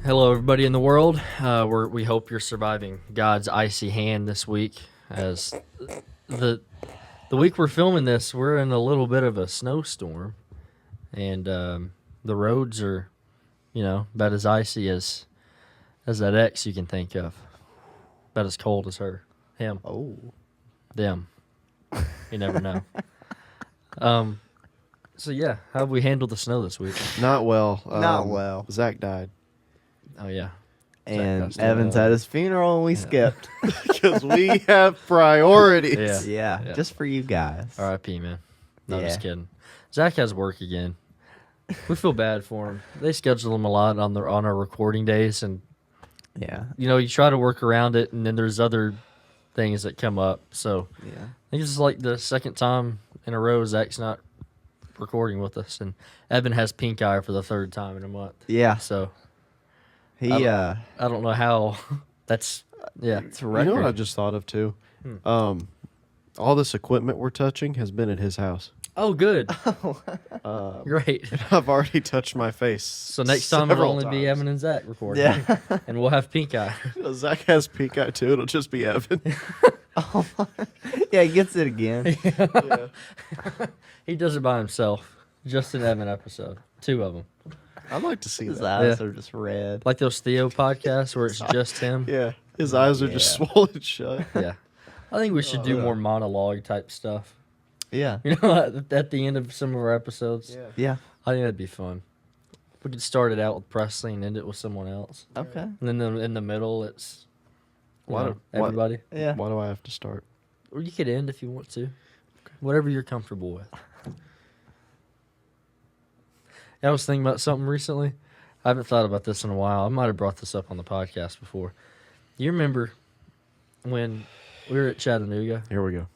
Hello, everybody in the world. We hope you're surviving God's icy hand this week. As the week we're filming this, we're in a little bit of a snowstorm, and the roads are, about as icy as that ex you can think of. About as cold as her, him, them. You never know. So yeah, how have we handled the snow this week? Not well. Not well. Zach died. Oh yeah. And Evans had his funeral and we skipped. Because we have priorities. Yeah, just for you guys. R.I.P. man. No, I'm Yeah. just kidding. Zach has work again. We feel bad for him. They schedule him a lot on our recording days, and Yeah. you try to work around it, and then there's other things that come up. So Yeah. I think this is like the second time in a row Zach's not recording with us, and Evan has pink eye for the third time in a month. Yeah. So He I don't know how. That's it's a You record. know what I just thought of too? All this equipment we're touching has been at his house. Oh, good. Great. I've already touched my face. So next time it'll several only be times. Evan and Zach recording. Yeah. And we'll have pink eye. Zach has pink eye too. It'll just be Evan. Yeah, he gets it again. Yeah. He does it by himself. Just an Evan episode. 2 of them. I'd like to see His that. eyes Yeah. are just red. Like those Theo podcasts where it's just him. Yeah. His eyes are just Yeah. swollen shut. Yeah. I think we should do more monologue type stuff. Yeah. At the end of some of our episodes. Yeah. I think that'd be fun. We could start it out with Presley and end it with someone else. Okay. And then in the middle, it's Why- everybody. Yeah. Why do I have to start? Or you could end if you want to. Whatever you're comfortable with. I was thinking about something recently. I haven't thought about this in a while. I might have brought this up on the podcast before. You remember when we were at Chattanooga Here we go.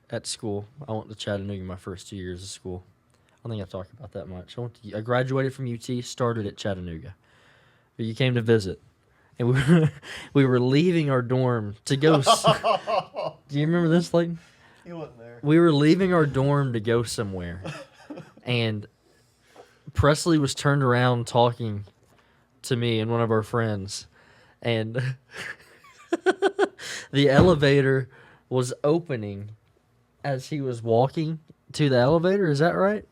at school? I went to Chattanooga my first 2 years of school. I don't think I've talked about that much. I graduated from UT, started at Chattanooga. But you came to visit. And we were leaving our dorm to go. Do you remember this, Layton? He wasn't there. We were leaving our dorm to go somewhere. And Presley was turned around talking to me and one of our friends. And the elevator was opening as he was walking to the elevator. Is that right?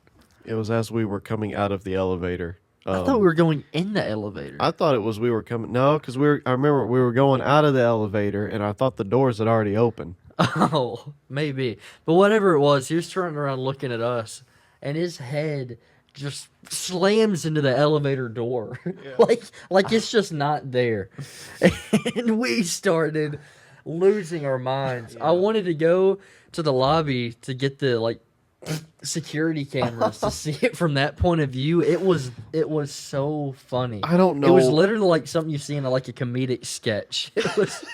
It was as we were coming out of the elevator. I thought we were going in the elevator. I thought it was we were coming. No, because I remember we were going out of the elevator, and I thought the doors had already opened. Oh, maybe. But whatever it was, he was turning around looking at us, and his head just slams into the elevator door. like it's just not there. And we started losing our minds. I wanted to go to the lobby to get the security cameras to see it from that point of view. It was so funny. I don't know. It was literally like something you see in a comedic sketch. It was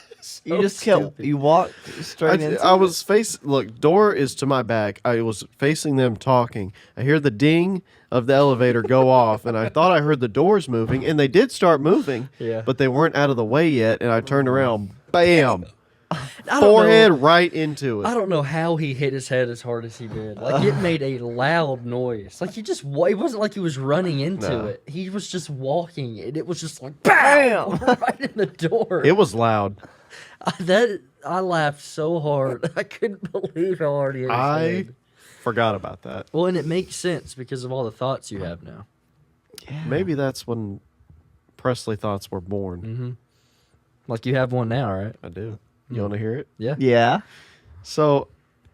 You just kept, you walked straight into I was look, door is to my back. I was facing them talking. I hear the ding of the elevator go off, and I thought I heard the doors moving, and they did start moving, Yeah. but they weren't out of the way yet, and I turned around, bam, I don't forehead know. right into it. I don't know how he hit his head as hard as he did. It made a loud noise. It wasn't like he was running into No. it. He was just walking, and it was just like BAM! Right in the door. It was loud. I laughed so hard. I couldn't believe how hard he hit his I head. forgot about that. Well, and it makes sense because of all the thoughts you have now. Maybe that's when Presley thoughts were born. Mm-hmm. Like you have one now, right? I do. You want to hear it? Yeah. Yeah. So,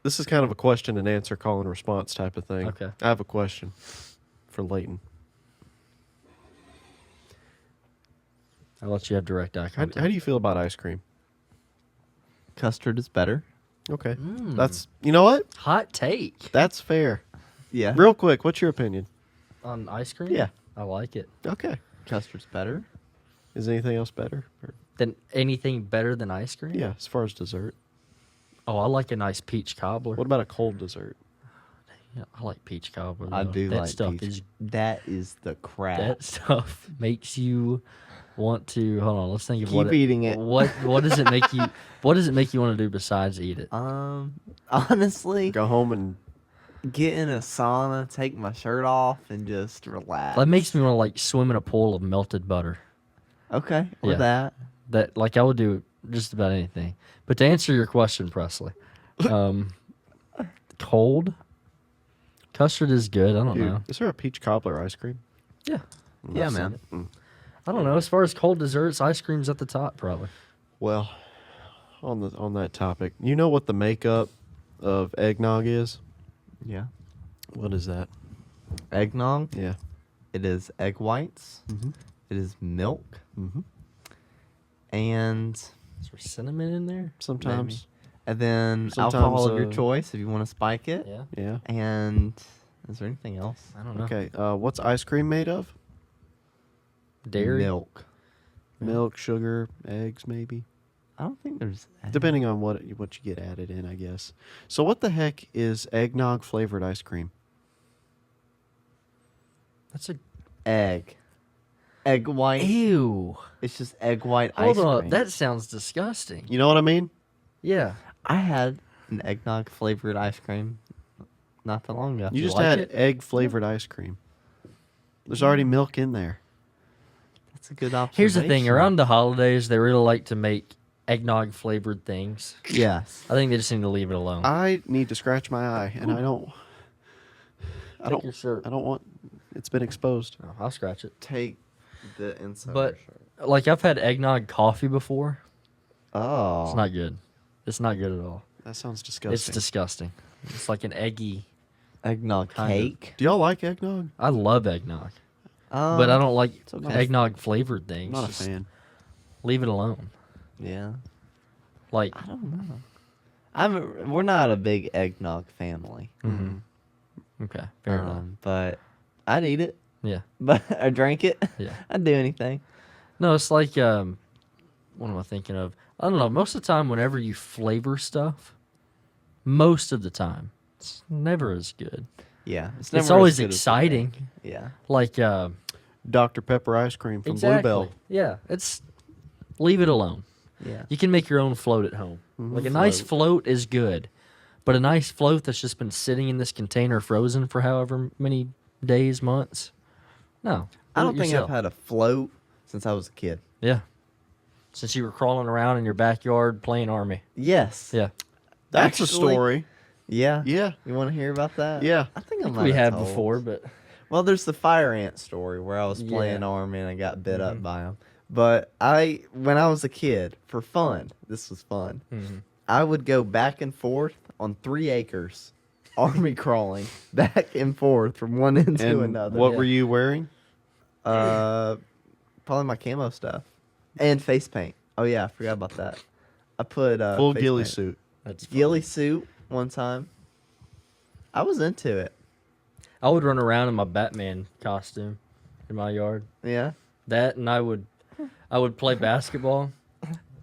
this is kind of a question and answer, call and response type of thing. Okay. I have a question for Layton. I'll let you have direct eye How contact. do you feel about ice cream? Custard is better. Okay. Mm. That's, you know what? Hot take That's fair. Yeah. Real quick, what's your opinion? on ice cream? Yeah. I like it. Okay. Custard's better. Is anything else better? Or- Then anything better than ice cream? yeah, as far as dessert. Oh, I like a nice peach cobbler. What about a cold dessert? Yeah, I like peach cobbler. I though. do that like stuff peach. Is, That is the crap. that stuff makes you want to hold on? Let's think of Keep eating it. What does it make you? What does it make you want to do besides eat it? Honestly, Go home and get in a sauna, take my shirt off, and just relax. That makes me want to like swim in a pool of melted butter. Okay, or Yeah. that. That like I would do just about anything. But to answer your question, Presley, cold custard is good. I don't dude, know. is there a peach cobbler ice cream? Yeah, Yeah, I've seen man. it. I don't know. As far as cold desserts, ice cream's at the top probably. Well, on that topic, you know what the makeup of eggnog is? Yeah. What is that? Eggnog. Yeah. It is egg whites. Mm-hmm. It is milk. Mm-hmm. And Is there cinnamon in there? Sometimes. and then Sometimes, alcohol of your choice if you want to spike it. Yeah. Yeah. And is there anything else? I don't know. Okay. What's ice cream made of? Dairy. Milk. Milk, sugar, eggs, maybe. I don't think there's Depending on what you get added in, I guess. So what the heck is eggnog flavored ice cream? That's a egg. Egg white. ew. It's just egg white Hold ice on. cream. That sounds disgusting. You know what I mean? Yeah. I had an eggnog flavored ice cream not that long ago. You just like had it? egg flavored ice cream. There's already milk in there. That's a good observation. Here's the thing. Around the holidays, they really like to make eggnog flavored things. Yes. I think they just need to leave it alone. I need to scratch my eye, and I don't. Take your shirt. I don't want. It's been exposed. Oh, I'll scratch it. Take the inside. But like I've had eggnog coffee before. oh, It's not good. It's not good at all. That sounds disgusting. It's disgusting. It's like an eggy. eggnog kind of. cake. Do y'all like eggnog? I love eggnog, but I don't like okay. eggnog flavored things. I'm not a Just fan. Leave it alone. Yeah. Like I don't know. We're not a big eggnog family. okay, fair enough. But I'd eat it. Yeah, But I drank it. yeah. I'd do anything. No, it's like what am I thinking of? I don't know. Most of the time, whenever you flavor stuff, most of the time, it's never as good. Yeah. It's never as always good as the exciting. egg. Yeah. Like Dr Pepper ice cream from exactly. Bluebell. Yeah, it's leave it alone. Yeah. You can make your own float at home. Like a nice float is good, but a nice float that's just been sitting in this container frozen for however many days, months. No, I do don't it think yourself. I've had a float since I was a kid. Yeah, since you were crawling around in your backyard playing army. Yes. Yeah, That's a Actually- story. Yeah. Yeah. You want to hear about that? Yeah. I think I might we have have told. before, but Well, there's the fire ant story where I was playing Yeah. army and I got bit up by them. But when I was a kid, for fun, this was fun. I would go back and forth on 3 acres, army crawling back and forth from one end to And another. what Yeah. were you wearing? Probably my camo stuff and face paint. Oh yeah, I forgot about that. I put Full face ghillie paint. suit. that's Ghillie suit one time. I was into it. I would run around in my Batman costume in my yard. Yeah. That and I would play basketball,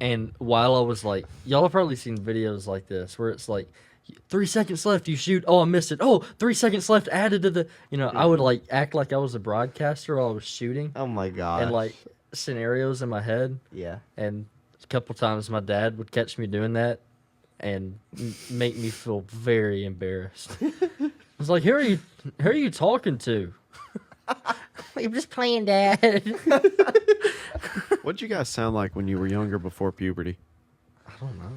and while I was like, y'all have probably seen videos like this where it's like 3 seconds left, you shoot. Oh, I missed it. Oh, 3 seconds left added to the. I would like act like I was a broadcaster while I was shooting, Oh my god. and like scenarios in my head. yeah. And a couple times my dad would catch me doing that, and make me feel very embarrassed. I was like, who are you talking to? I'm just playing, Dad. What'd you guys sound like when you were younger before puberty? I don't know.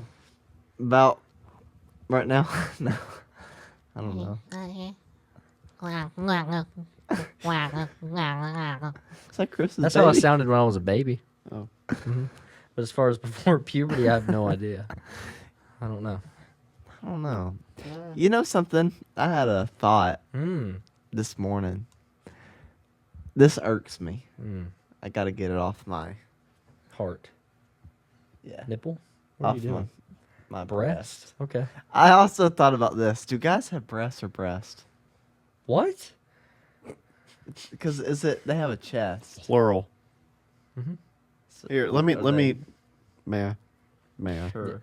About right now? No. I don't know. It's like Chris's That's baby. how I sounded when I was a baby. Oh. But as far as before puberty, I have no idea. I don't know. I don't know. You know something? I had a thought this morning. This irks me. I gotta get it off my Heart. yeah Nipple? What are off you doing? my Breast. breast. Okay. I also thought about this. Do guys have breasts or breast? What? Because they have a chest. Plural. So Here, let me. are they- May I? Sure.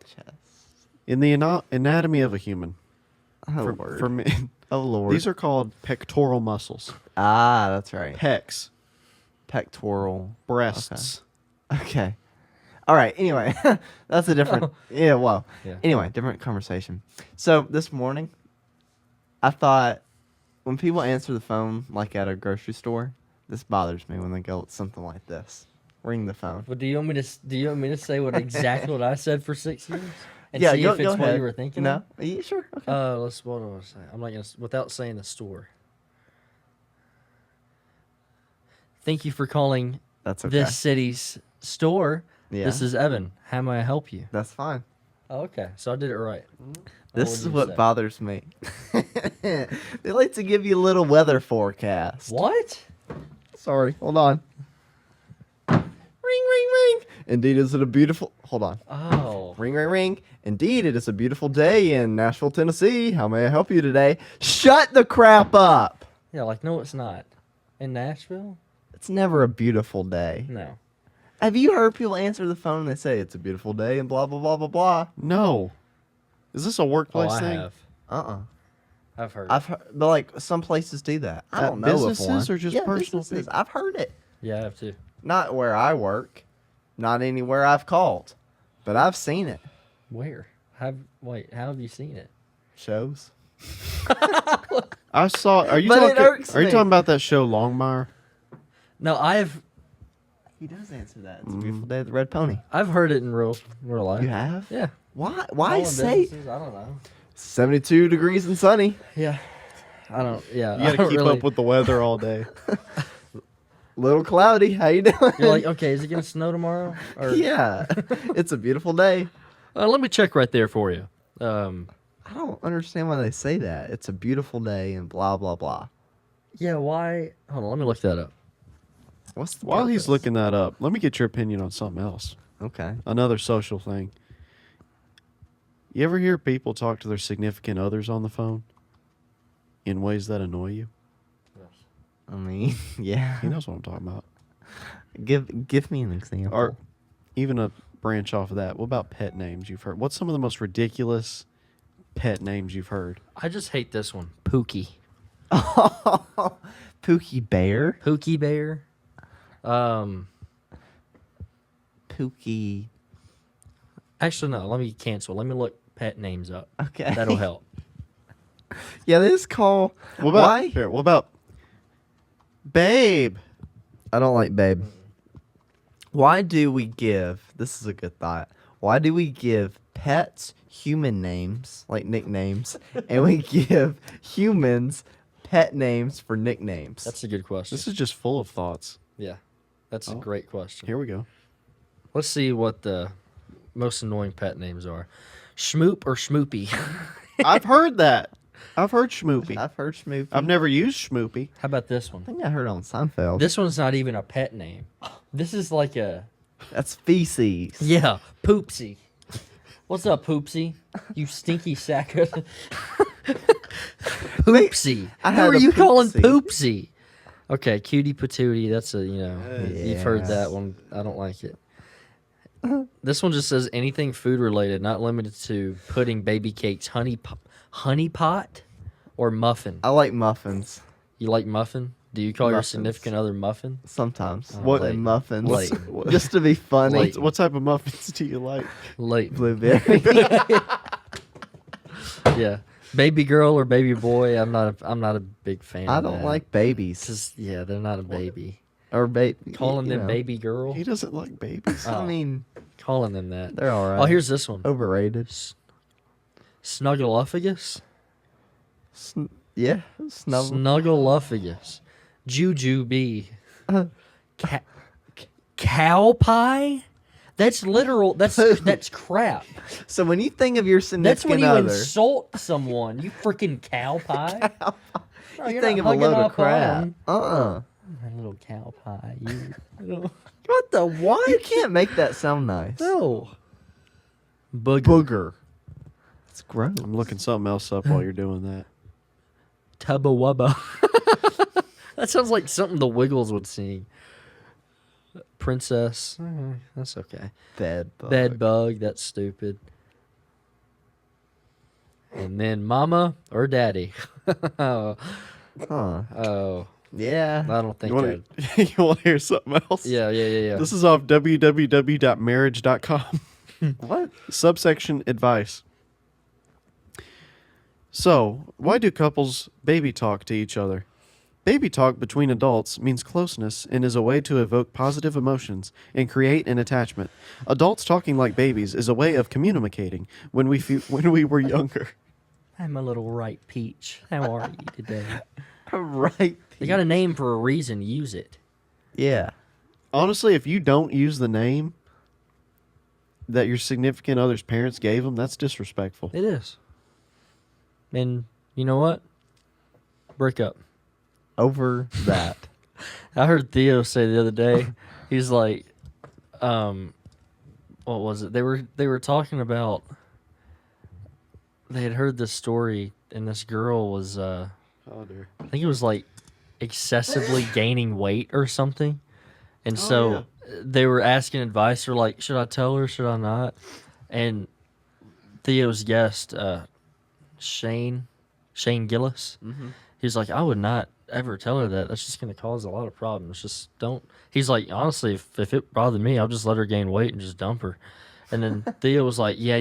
Chest. In the anatomy of a human, Oh for, Lord. for men, Oh Lord. these are called pectoral muscles. that's right. Pecs. Pectoral. Breasts. Okay. All right. Anyway, that's a different. Yeah. Well. Yeah. Anyway, different conversation. So this morning, I thought when people answer the phone like at a grocery store, this bothers me when they go something like this. Ring the phone. But do you want me to say what exactly what I said for 6 years? And Yeah, see go, if it's go what ahead. you were thinking No. of? Are you sure? Okay. What do I say? I'm not gonna without saying the store. Thank you for calling That's okay. this city's store. Yeah. This is Evan. How may I help you? That's fine. Oh, okay, so I did it right. This would is you what say? bothers me. They like to give you a little weather forecast. What? Sorry. Hold on. Ring, ring, ring. Indeed, is it a beautiful... Hold on. Oh, Ring, ring, ring. Indeed, it is a beautiful day in Nashville, Tennessee. How may I help you today? Shut the crap up. yeah. Like no, it's not. In Nashville? It's never a beautiful day. No. Have you heard people answer the phone and they say it's a beautiful day and blah, blah, blah, blah, blah? No. Is this a Oh, workplace I thing? have. Uh-uh. I've heard. I've heard, but like some places do that. I At don't know if businesses one. or just Yeah, personal businesses. people? I've heard it. Yeah, I have too. Not where I work, not anywhere I've called, but I've seen it. Where? How have you seen it? Shows. I saw. Are you But it talking? irks Are you me. talking about that show Longmire? No, I've He does answer that. It's a beautiful day at the Red Pony. heard it in real life. You have? Yeah. Why? Why Calling say businesses, I don't know. 72 degrees and sunny? Yeah. I don't. Yeah. You I got to don't keep really, up with the weather all day. Little cloudy. How you doing? You're like, okay, is it gonna snow tomorrow? Or, Yeah. It's a beautiful day. Let me check right there for you. I don't understand why they say that. It's a beautiful day and blah blah blah. Yeah. Why? Hold on. Let me look that up. What's the While he's purpose? looking that up, let me get your opinion on something else. Okay. Another social thing. You ever hear people talk to their significant others on the phone in ways that annoy you? I mean, yeah. He knows what I'm talking about. Give me an example. Or even a branch off of that. What about pet names you've heard? What's some of the most ridiculous pet names you've heard? I just hate this one. Pookie. Pookie Bear. Pookie Bear. Pookie. Actually, no. Let me cancel. Let me look pet names up. Okay. That'll help. Yeah, this call. What about, Why? Here, what about Babe? I don't like babe. Why do we give? This is a good thought. Why do we give pets human names like nicknames, and we give humans pet names for nicknames? That's a good question. This is just full of thoughts. Yeah. That's a Oh. great question. Here we go. Let's see what the most annoying pet names are. Schmoop or Schmoopy? I've heard that. I've heard Schmoopy. I've heard Schmoopy. I've never used Schmoopy. How about this I one? think I heard on Seinfeld. This one's not even a pet name. This is like a That's feces. yeah, Poopsie. What's up, Poopsie? You stinky sack of Poopsie. I Who had are a you calling Poopsie. Poopsie? Okay, cutie patootie. That's a you've heard Yes. that one. I don't like it. This one just says anything food related, not limited to pudding, baby cakes, honey pot, or muffin. I like muffins You like muffin? Do you call your Muffins. significant other muffin? sometimes. What- Say muffins Late. just to be funny. Late. What type of muffins do you like? Late. Blueberry. Yeah, baby girl or baby boy. I'm not a big fan. I of don't that. like babies 'Cause, yeah, they're not a baby. or baby. Calling you them know. baby girl. He doesn't like babies. Oh. I mean, Calling them that. they're all right. Oh, here's this one. overrated. Snuggleophagus. Yeah, snuggle. Snuggleophagus. Jujube. Ca- cow pie. That's literal. That's crap. So when you think of your That's significant when you other, insult someone. You freaking cow pie. Bro, you you're think of not a load hugging of up crap. on my little cow pie. You. What the what? You can't make that sound nice. No. Booger. Booger. It's gross. I'm looking something else up while you're doing that. Tubba wubba. That sounds like something the Wiggles would sing. Princess. That's okay. Bed bug. Bed bug. That's stupid. And then mama or daddy. Oh. Huh. Oh. Yeah. I don't think You that. want you want to hear something else? Yeah. This is off www.marriage.com. What? Subsection advice. So, why do couples baby talk to each other? Baby talk between adults means closeness and is a way to evoke positive emotions and create an attachment. Adults talking like babies is a way of communicating when when we were younger. I'm a little ripe peach. How are you today? Right. They got a name for a reason. Use it. Yeah. Honestly, if you don't use the name that your significant other's parents gave them, that's disrespectful. It is. And you know what? Break up. Over that. I heard Theo say the other day, he's like, what was it? They were talking about, they had heard this story, and this girl was, Oh dear. I think it was like excessively gaining weight or something. And so they were asking advice. They're like, should I tell her? Should I not? And Theo's guest, Shane Gillis, he's like, I would not ever tell her that. That's just going to cause a lot of problems. Just don't. He's like, honestly, if it bothered me, I'll just let her gain weight and just dump her. And then Theo was like, yeah,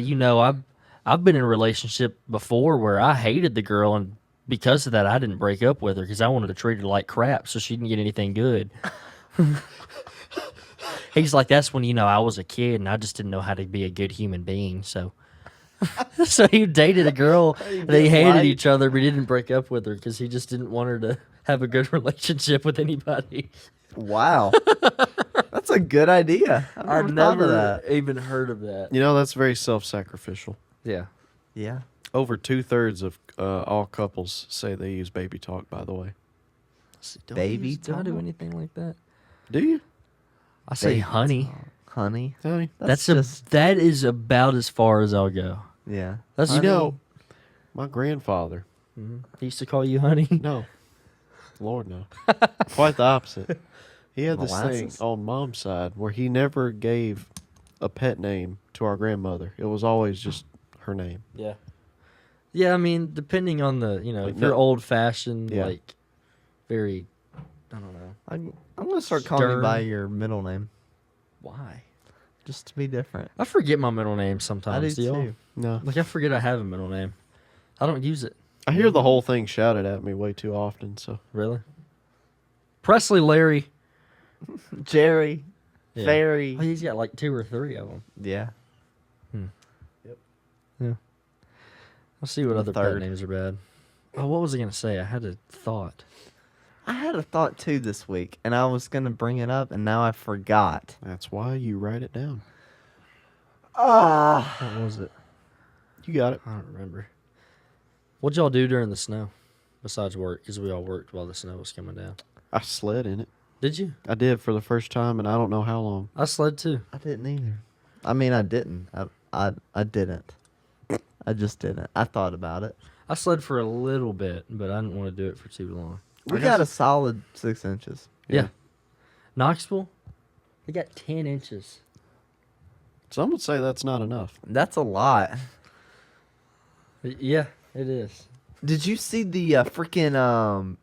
I've been in a relationship before where I hated the girl, and because of that, I didn't break up with her because I wanted to treat her like crap so she didn't get anything good. He's like, that's when, I was a kid and I just didn't know how to be a good human being. So so he dated a girl. They hated each other, but he didn't break up with her because he just didn't want her to have a good relationship with anybody. Wow. That's a good idea. I've never thought of that. Even heard of that. That's very self-sacrificial. Yeah. Yeah. Over 2/3 of all couples say they use baby talk, by the way. Baby Do I do talk? anything like that? Do you? I say Baby honey. talk. Honey. Honey? That just is about as far as I'll go. yeah. That's Honey. My grandfather. He used to call you honey. No. Lord, no. Quite the opposite. He had this thing Molasses? on Mom's side where he never gave a pet name to our grandmother. It was always just her name. Yeah. Yeah, I mean, depending on the, Like, if you're no- old fashioned, Yeah. like very, I don't know. I'm going to start calling you by Stern. your middle name Why? just to be different. I forget my middle name I sometimes. do Do y'all? too. No. Like, I forget I have a middle name. I don't use it. I hear the whole thing shouted at me way too often, so. Really? Presley Larry. Jerry. Yeah. Fairy. Oh, he's got like 2 or 3 of them. Yeah. I'll see what The other pet third. names are bad. Oh, what was I going to say? I had a thought. I had a thought too this week, and I was going to bring it up, and now I forgot. That's why you write it down. What was it? You got it. I don't remember. What'd y'all do during the snow besides work? Because we all worked while the snow was coming down. I sled in it. Did you? I did for the first time, and I don't know how long. I sled too. I didn't either. I mean, I didn't. I didn't. I just didn't. I thought about it. I sled for a little bit, but I didn't want to do it for too long. We got a solid 6 inches. Yeah. Knoxville, they got 10 inches. Some would say that's not enough. That's a lot. Yeah, it is. Did you see the freaking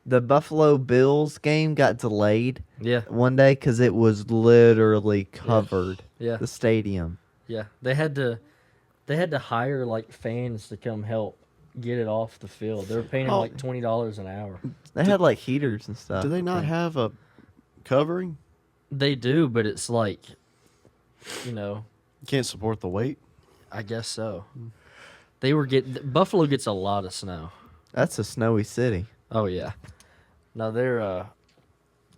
the Buffalo Bills game got delayed Yeah, one day because it was literally covered. yeah, The stadium. yeah. They had to hire like fans to come help get it off the field. They were paying them Oh. like $20 an hour. They had like heaters and stuff. Do they not have a covering? They do, but it's like, You can't support the weight? I guess so. Buffalo gets a lot of snow. That's a snowy city. Oh yeah. No, they're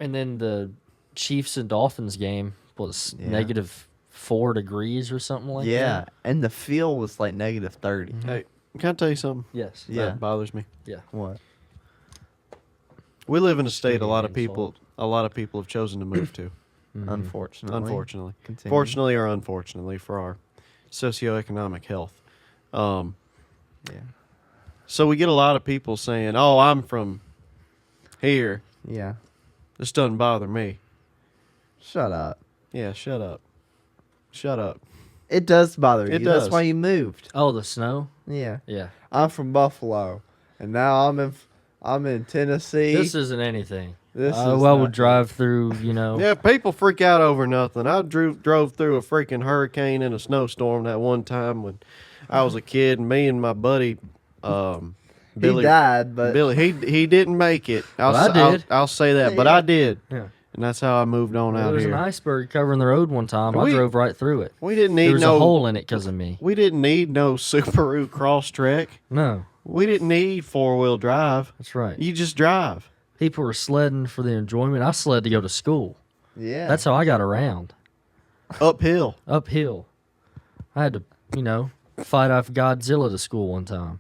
and then the Chiefs and Dolphins game was Yeah. negative 4 degrees or something like Yeah, that. and the feel was like negative 30. Hey, can I tell you something? Yes. Yeah. That bothers me. Yeah. What? We live in a state a Being lot of insult. people have chosen to move to. Unfortunately. Unfortunately. Continue. Fortunately or unfortunately for our socioeconomic health. Yeah. So we get a lot of people saying, "Oh, I'm from here. Yeah. This doesn't bother me." Shut up. Yeah, shut up. Shut up. It does bother you. It That's does. why you moved. Oh, the snow? Yeah. Yeah. I'm from Buffalo, and now I'm in I'm in Tennessee. This isn't anything. This is I not would drive through, Yeah, people freak out over nothing. I drove through a freaking hurricane and a snowstorm that one time when I was a kid, and me and my buddy, Billy, he died, but Billy, he didn't make it. Well, I did. I'll say that, but I did, Yeah. and that's how I moved on There out was here. an iceberg covering the road one time. I We- drove right through it. We didn't There need was no a hole in it because of me. We didn't need no Subaru Crosstrek. No, We didn't need 4-wheel drive. that's right. You just drive. People were sledding for the enjoyment. I sled to go to school. yeah, That's how I got around. Uphill. Uphill. I had to, fight off Godzilla to school one time.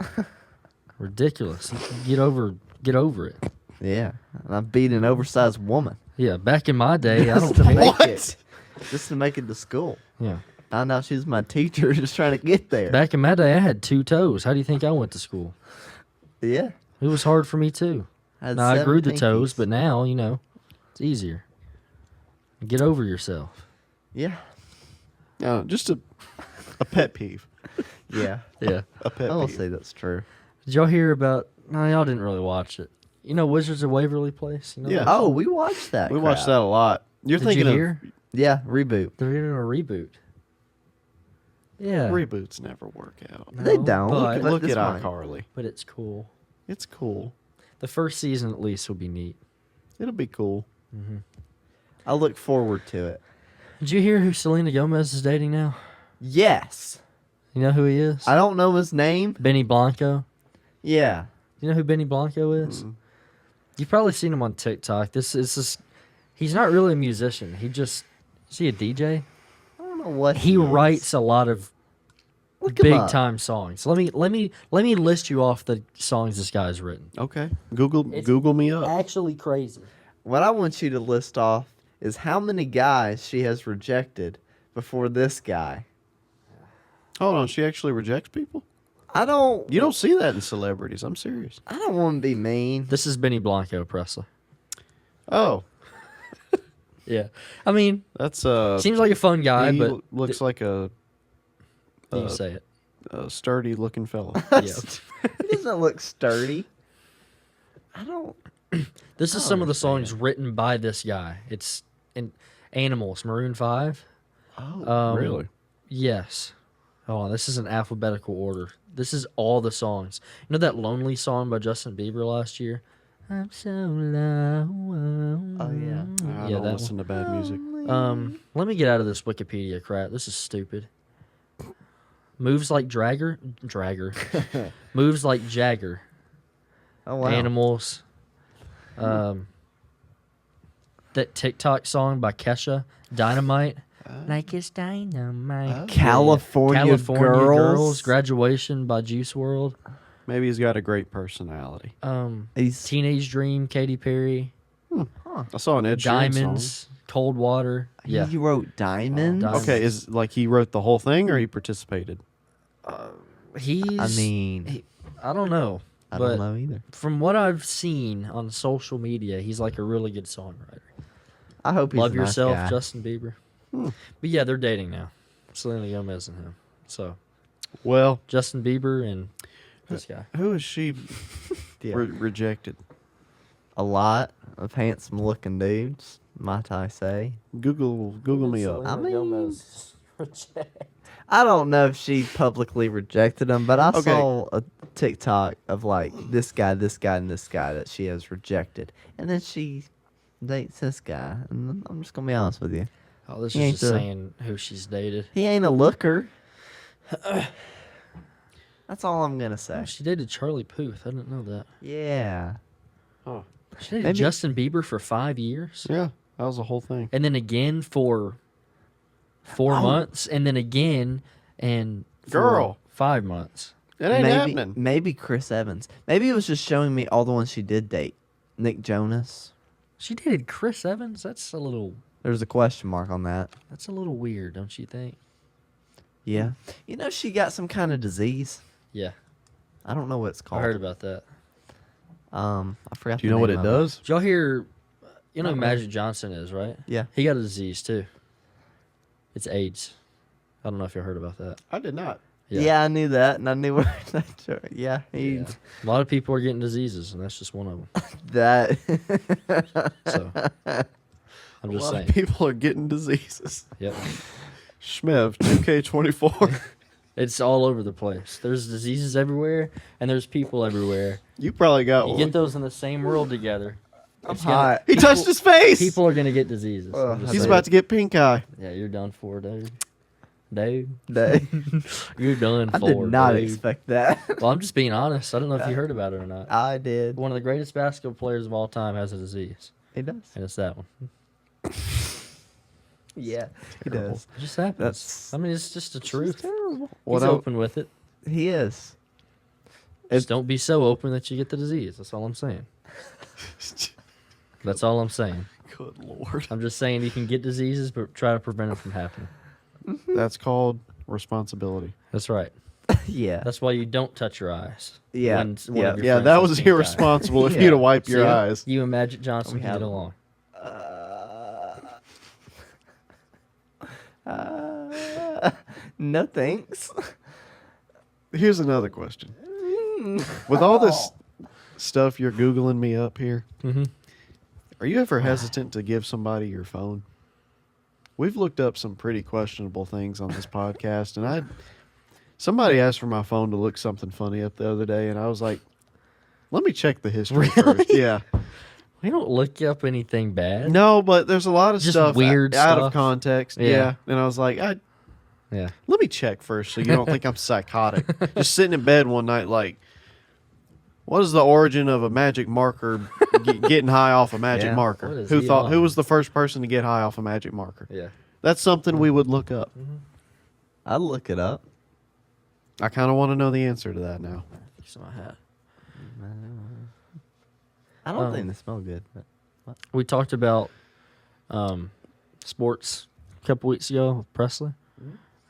Ridiculous. Get over it. yeah. And I beat an oversized woman Yeah, back in my day, I don't just to care. make What? it, just to make it to school. Yeah. Found out she was my teacher, just trying to get there. Back in my day, I had 2 toes. How do you think I went to school? Yeah, It was hard for me too. had Now I 7 grew the toes, pinkies. but now, it's easier. Get over yourself. yeah, Just a pet peeve. yeah. Yeah. A pet I will peeve. say that's true. Did y'all hear about? No, y'all didn't really watch it. Wizards of Waverly Place. Yeah. that? Oh, we watched that. We watched crap. that a lot. You're Did thinking you of hear? Yeah, reboot. They're doing a reboot. Yeah, reboots never work out. They No, don't. but, Look this at one. iCarly. but it's cool. It's cool. The first season at least will be neat. It'll be cool. I look forward to it. Did you hear who Selena Gomez is dating now? Yes. You know who he is? I don't know his name. Benny Blanco. Yeah. You know who Benny Blanco is? You've probably seen him on TikTok. This is just, he's not really a musician. Is he a DJ? I don't know what He is. writes a lot of Look him big up. time songs. Let me list you off the songs this guy's written. Okay. Google me up. Actually crazy. What I want you to list off is how many guys she has rejected before this guy. Hold on. She actually rejects people? I don't. You don't see that in celebrities. I'm serious. I don't want to be mean. This is Benny Blanco, Presley. Oh, Yeah. I mean, that's seems like a fun guy, he but looks like a you say it. sturdy looking fella. Yeah. He doesn't look sturdy. I don't. This is some of the songs written by this guy. It's in Animals, Maroon 5. Oh. Really? Yes. Hold on, this is in alphabetical order. This is all the songs. You know that Lonely song by Justin Bieber last year? I'm so low. Oh, yeah. I Yeah, don't that listen to bad music. Let me get out of this Wikipedia crap. This is stupid. Moves like Dragger. Moves like Jagger. Oh wow. Animals. That TikTok song by Kesha, Dynamite. Like it's dynamite. California Girls. Graduation by Juice World. Maybe he's got a great personality. He's Teenage Dream, Katy Perry. I saw an Ed Sheeran Diamonds, Cold Water. Yeah. He wrote Diamonds. Diamonds. song. Okay, is like he wrote the whole thing or he participated? He's. I mean, I don't know. I but don't know either. From what I've seen on social media, he's like a really good songwriter. I hope he's Love a nice Yourself, guy. Justin Bieber. But yeah, they're dating now. Selena Gomez and him. So Well, Justin Bieber and this guy. who is she Yeah. rejected? A lot of handsome looking dudes, might I say. Google me up. I mean- I don't know if she publicly rejected him, but I Okay. saw a TikTok of like this guy, and this guy that she has rejected, and then she dates this guy. And I'm just gonna be honest with you, Oh, this He is ain't just the- saying who she's dated. he ain't a looker. That's all I'm gonna say. Oh, she dated Charlie Puth. I didn't know that. Yeah, Oh, She dated Maybe- Justin Bieber for 5 years. yeah, that was the whole thing. And then again for 4 Oh. months. And then again and for Girl. 5 months. It ain't happening. maybe Chris Evans. Maybe it was just showing me all the ones she did date. Nick Jonas. She dated Chris Evans? That's a little There's a question mark on that. weird, don't you think? Yeah. You know she got some kind of disease. Yeah. I don't know what it's I called. heard about that. I forgot. Do you the know what name it of does? Did y'all hear you know who Not really. Magic Johnson is, right? Yeah. He got a disease too. It's AIDS. I don't know if you heard about that. I did not. Yeah, I knew that, and I knew where that. Yeah, Yeah. A lot of people are getting diseases, and that's just one of them. that. So I'm A just lot saying. of people are getting diseases. Yep. Schmev, 2K24. It's all over the place. There's diseases everywhere, and there's people everywhere. You probably got You one. get those in the same world together. I'm it's gonna- hot. He touched his face. People are gonna get diseases. I'm just He's saying. about to get pink eye. Yeah, you're done for, dude. Dude, That- you're done I for. did not dude. expect that. Well, I'm just being honest. I don't know if you heard about it or not. I did. One of the greatest basketball players of all time has a disease, He does. and it's that one. Yeah, he Terrible. does. It just happens. That's- I mean, it's just the truth. Terrible. He's open with it. He is. Just don't be so open that you get the disease. That's all I'm saying. That's all I'm saying. Good Lord. I'm just saying you can get diseases, but try to prevent them from happening. That's called responsibility. That's right. Yeah. That's why you don't touch your eyes. Yeah. when one Yeah. of your Yeah, friends that has was pink eye. irresponsible if Yeah. you'd have wiped your See? eyes. You and Magic Johnson We can have- get along. No thanks. Here's another question. With all this stuff you're Googling me up here, Mm-hmm. are you ever hesitant to give somebody your phone? We've looked up some pretty questionable things on this podcast, and somebody asked for my phone to look something funny up the other day, and I was like, let me check the history first. Yeah. We don't look up anything bad. No, but there's a lot of Just stuff weird out of stuff. context. Yeah. Yeah. And I was like, Yeah. let me check first so you don't think I'm psychotic. Just sitting in bed one night like, what is the origin of a magic marker getting high off a magic Yeah. marker? What is Who he thought? on? Who was the first person to get high off a magic marker? Yeah. That's something we would look up. I'll look it up. I kind of want to know the answer to that now. Fix my hat. I don't think they smell good. But We talked about sports a couple weeks ago with Presley.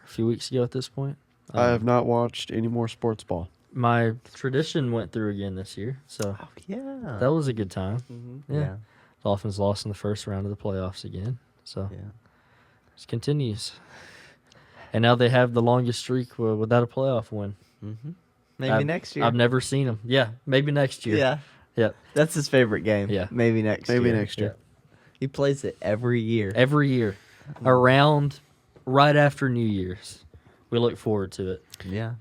A few weeks ago at this point. I have not watched any more sports ball. My tradition went through again this year, so yeah. that was a good time. yeah. Yeah. Dolphins lost in the first round of the playoffs again, so Yeah. it continues. And now they have the longest streak without a playoff win. Maybe I've- next year. I've never seen them. Yeah, maybe next year. Yeah. Yep. That's his favorite game. Yeah. Maybe next year. Maybe next year. Yep. He plays it every year. Every year, around right after New Year's, we look forward to it. Yeah.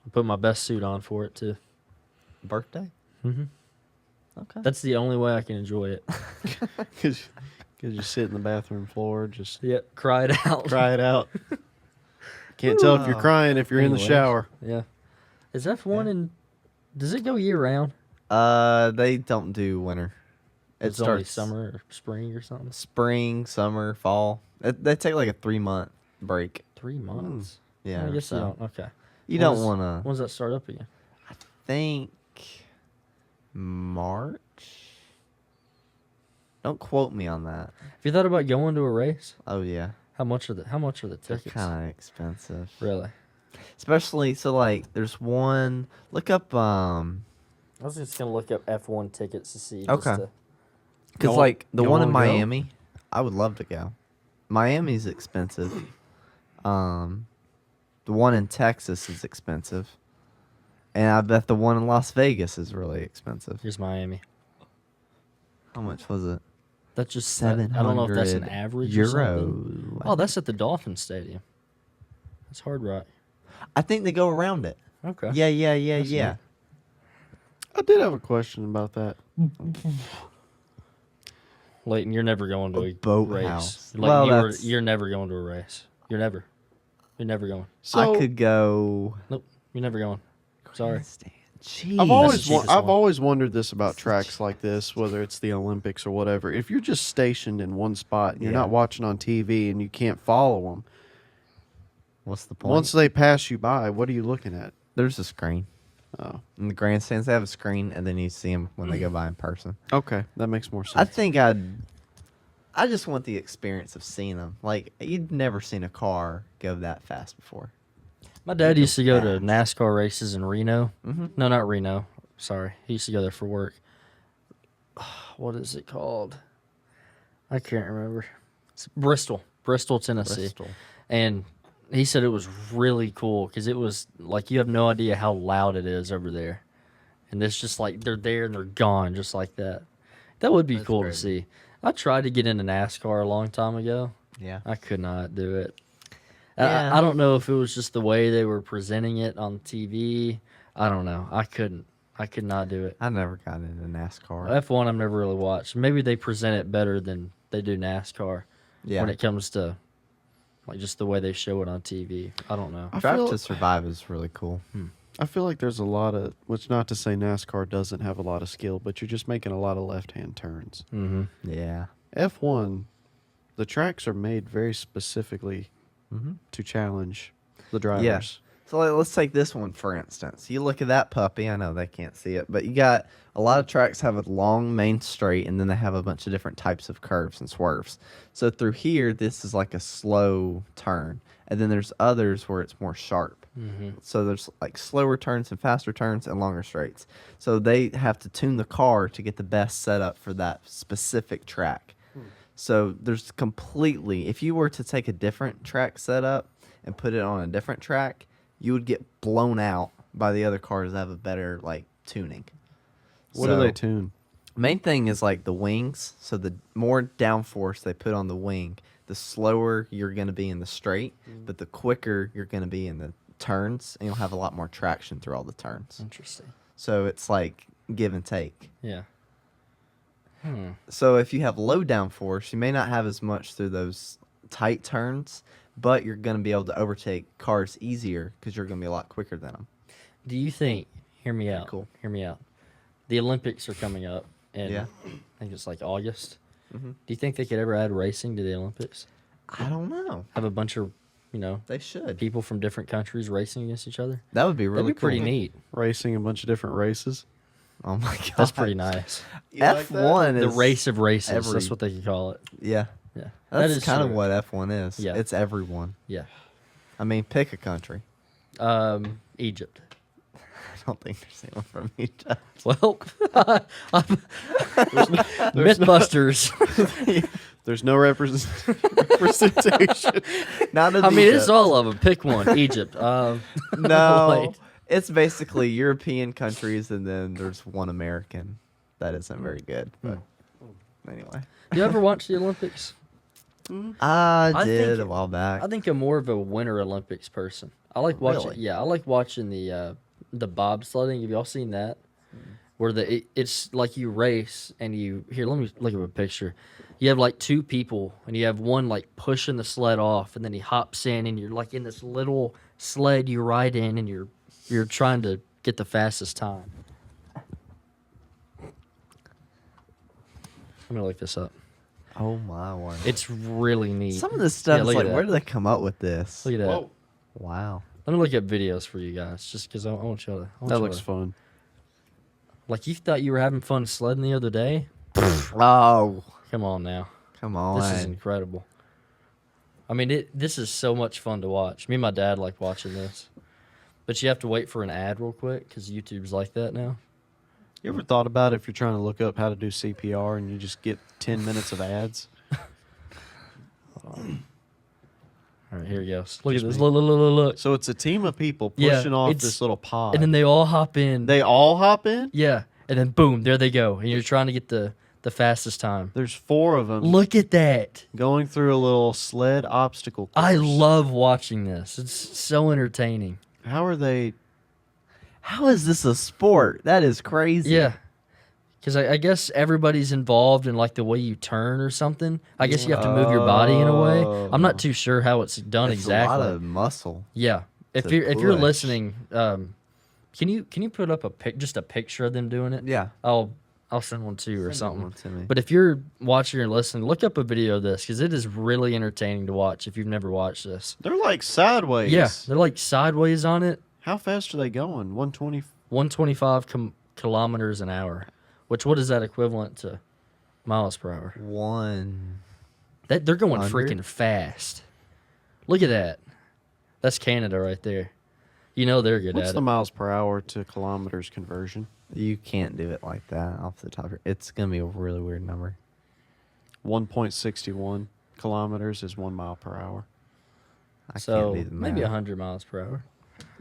I put my best suit on for it too. Birthday? Mm-hmm. Okay. That's the only way I can enjoy it. Because you sit in the bathroom floor, just Yep, cry it out. cry it out. Can't tell if you're crying if you're in the Anyways. shower. Yeah. Is F1 in? Does it go year round? They don't do winter. It It's only starts summer or spring or something. spring, summer, fall. They take like a 3-month break. 3 months. Yeah. I guess so you don't. Okay. you When don't does- want to When does that start up again? think March. Don't quote me on that. Have you thought about going to a race? Oh yeah, How much are the they're tickets? kind of expensive. Really? Especially so like there's one. Look up I was just gonna look up F1 tickets to see. Okay. To, because Y'all- like the y'all one in wanna go? Miami, I would love to go. Miami's expensive. The one in Texas is expensive, and I bet the one in Las Vegas is really expensive. here's Miami. How much was it? That's just I don't know if that's an average or something. Euro. Oh, that's at the Dolphin Stadium. That's Hard Rock. I think they go around it. Okay. Yeah. I did have a question about that. Leighton, you're never going to A a boat race. house. Leighton, Well, you're that's- never going to a race. You're never going. So I could go. Nope. You're never going. Sorry. Grandstand. Jeez. I've the always cheapest I've one. always wondered this about tracks like this, whether it's the Olympics or whatever. If you're just stationed in one spot and you're Yeah. not watching on TV and you can't follow them, What's the point? once they pass you by, what are you looking at? There's a screen. Oh, In the grandstands, they have a screen, and then you see them when they go by in person. okay, that makes more sense. I think I just want the experience of seeing them. Like, you've never seen a car go that fast before. My dad used to go to fast. NASCAR races in Reno. Mm-hmm. No, not Reno. Sorry. He used to go there for work. What is it called? I can't remember. It's Bristol, Tennessee. Bristol. And he said it was really cool because it was like you have no idea how loud it is over there, and it's just like they're there and they're gone just like that. That would be That's cool to crazy. see. I tried to get into NASCAR a long time ago. Yeah. I could not do it. Yeah. I don't know if it was just the way they were presenting it on TV. I don't know. I couldn't. I could not do it. I never got into NASCAR. F1 I've never really watched. Maybe they present it better than they do NASCAR Yeah. when it comes to like just the way they show it on TV. I don't know. I Drive feel- to Survive is really cool. I feel like there's a lot of, which not to say NASCAR doesn't have a lot of skill, but you're just making a lot of left-hand turns. Mm-hmm. Yeah. F1, the tracks are made very specifically Mm-hmm. to challenge the drivers. Yeah. So let's take this one for instance. You look at that puppy. I know they can't see it, but you got a lot of tracks have a long main straight, and then they have a bunch of different types of curves and swerves. So through here, this is like a slow turn, and then there's others where it's more sharp. Mm-hmm. So there's like slower turns and faster turns and longer straights. So they have to tune the car to get the best setup for that specific track. So there's completely, if you were to take a different track setup and put it on a different track, you would get blown out by the other cars that have a better like tuning. What do they tune? Main thing is like the wings. So the more downforce they put on the wing, the slower you're going to be in the straight, but the quicker you're going to be in the turns, and you'll have a lot more traction through all the turns. Interesting. So it's like give and take. Yeah. So if you have low downforce, you may not have as much through those tight turns, but you're going to be able to overtake cars easier because you're going to be a lot quicker than them. Do you think? Hear me out. Cool. Hear me out. The Olympics are coming up, and Yeah. I think it's like August. Mhm. Do you think they could ever add racing to the Olympics? I don't know. Have a bunch of, They should. people from different countries racing against each other? That would be really That'd be pretty cool. neat. Racing a bunch of different races. Oh my god. That's pretty nice. F1 is The race of races. every- That's what they could call it. Yeah. Yeah. That's is kind of true. what F1 is. Yeah. It's everyone. Yeah. I mean, pick a country. Egypt. I don't think there's anyone from Egypt. Well, Mythbusters. There's no representation. Not in I mean, it's Egypt. all of them. Pick one. Egypt. No, Wait. it's basically European countries, and then there's one American that isn't very good. But anyway, You ever watch the Olympics? I I did think- a while back. I think I'm more of a Winter Olympics person. I like watching. Really? Yeah, I like watching the bobsledding. Have y'all seen that? Where it's like you race and you here. Let me look at a picture. You have like two people and you have one like pushing the sled off, and then he hops in, and you're like in this little sled you ride in, and you're trying to get the fastest time. I'm gonna look this up. Oh my word! It's really neat. Some of this stuff Yeah, is look at like, where that. do they come up with this? Look at that. Whoa. Wow. Let me look at videos for you guys, just because I want y'all to. I want That y'all looks to- fun. Like you thought you were having fun sledding the other day. Oh, Come on now, come on. this is incredible. I mean, this is so much fun to watch. Me and my dad like watching this, but you have to wait for an ad real quick because YouTube's like that now. You ever thought about if you're trying to look up how to do CPR and you just get 10 minutes of ads? All right, here he goes. Look at Just this. me. Look. So it's a team of people Yeah, pushing off it's- this little pod. And then they all hop in. they all hop in? Yeah, and then boom, there they go, and you're trying to get the fastest time. There's 4 of them Look at that. going through a little sled obstacle course. I love watching this. It's so entertaining. How are they? How is this a sport? That is crazy. Yeah. Because I guess everybody's involved in like the way you turn or something. I guess you have to move your body in a way. I'm not too sure how it's done It's exactly. a lot of muscle. Yeah. If to you're push. listening, can you put up just a picture of them doing it? Yeah. I'll send one to you or Send something. one to me. But if you're watching or listening, look up a video of this because it is really entertaining to watch if you've never watched this. They're like sideways. Yeah, they're like sideways on it, How fast are they going? 120. 125 kilometers an hour. Which what is that equivalent to miles per hour? One. They're going 100? freaking fast. Look at that. That's Canada right there. You know they're good What's at the it. miles per hour to kilometers conversion? You can't do it like that off the top. It's gonna be a really weird number. 1.61 kilometers is 1 mile per hour. I So can't do the maybe math. 100 miles per hour.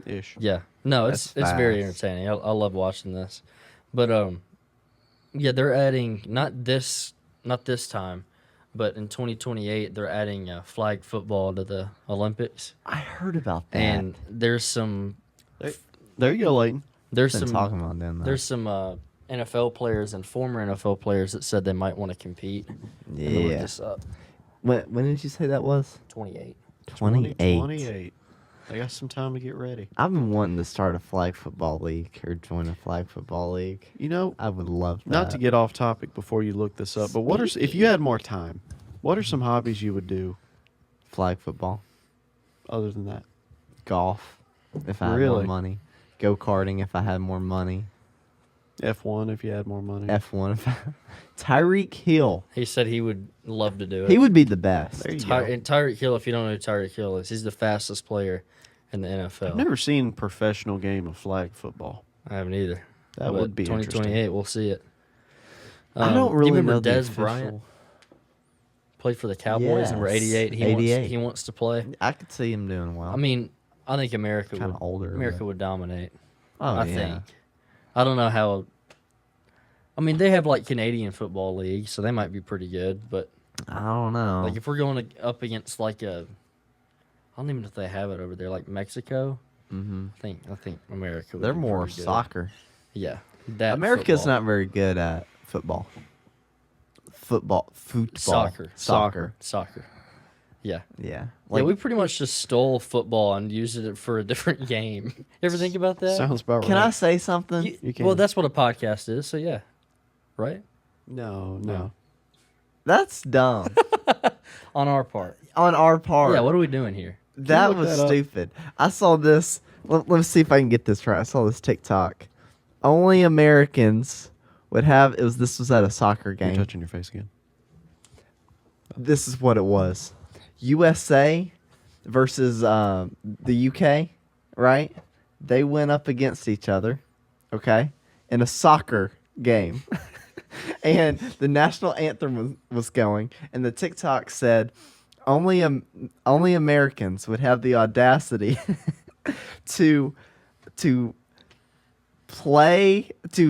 Ish. Yeah. No, it's That's very fast. entertaining. I love watching this. But yeah, they're adding not this time, but in 2028 they're adding flag football to the Olympics. I heard about that. And there's some There you go, Leighton. there's Been some talking about doing that. there's some NFL players and former NFL players that said they might want to compete. Let me look Yeah. this up. When did you say that was? 28. 28. 28. I got some time to get ready. I've been wanting to start a flag football league or join a flag football league. You know, I would love that. not to get off topic before you look this up, but if you had more time, what are some hobbies you would do flag football, other than that? golf, if I had more Really? money, go karting if I had more money, F1 if you had more money. F1 if Tyreek Hill. He said he would love to do it. He would be the best. There you go. And Tyreek Hill, if you don't know who Tyreek Hill is, he's the fastest player in the NFL. I've never seen a professional game of flag football. I haven't either. That would be 2028. We'll see it. I don't really you remember know the Des official- Bryant played for the Cowboys, number Yes, 88. 88. He wants to play. I could see him doing well. I mean, I think America Kinda would older, America but- would dominate. oh I yeah. think. I don't know how. I mean, they have like Canadian football league, so they might be pretty good. But I don't know. like, if we're going up against like a, I don't even know if they have it over there, like Mexico. hmm I think America. Would They're be more pretty good. soccer. Yeah, that America's football. not very good at football. Football. Soccer. Yeah. Yeah. Yeah, we pretty much just stole football and used it for a different game. You ever think about that? Sounds about Can right. I say something? You can. Well, that's what a podcast is. So yeah, right No. That's dumb on our part. on our part. Yeah, what are we doing here? That look was that up? stupid. I saw this. Let me see if I can get this right. I saw this TikTok. Only Americans would have. This was at a soccer You're game. touching your face again. This is what it was: USA versus the UK. Right? They went up against each other. Okay, in a soccer game. And the national anthem was going, and the TikTok said, only Americans would have the audacity to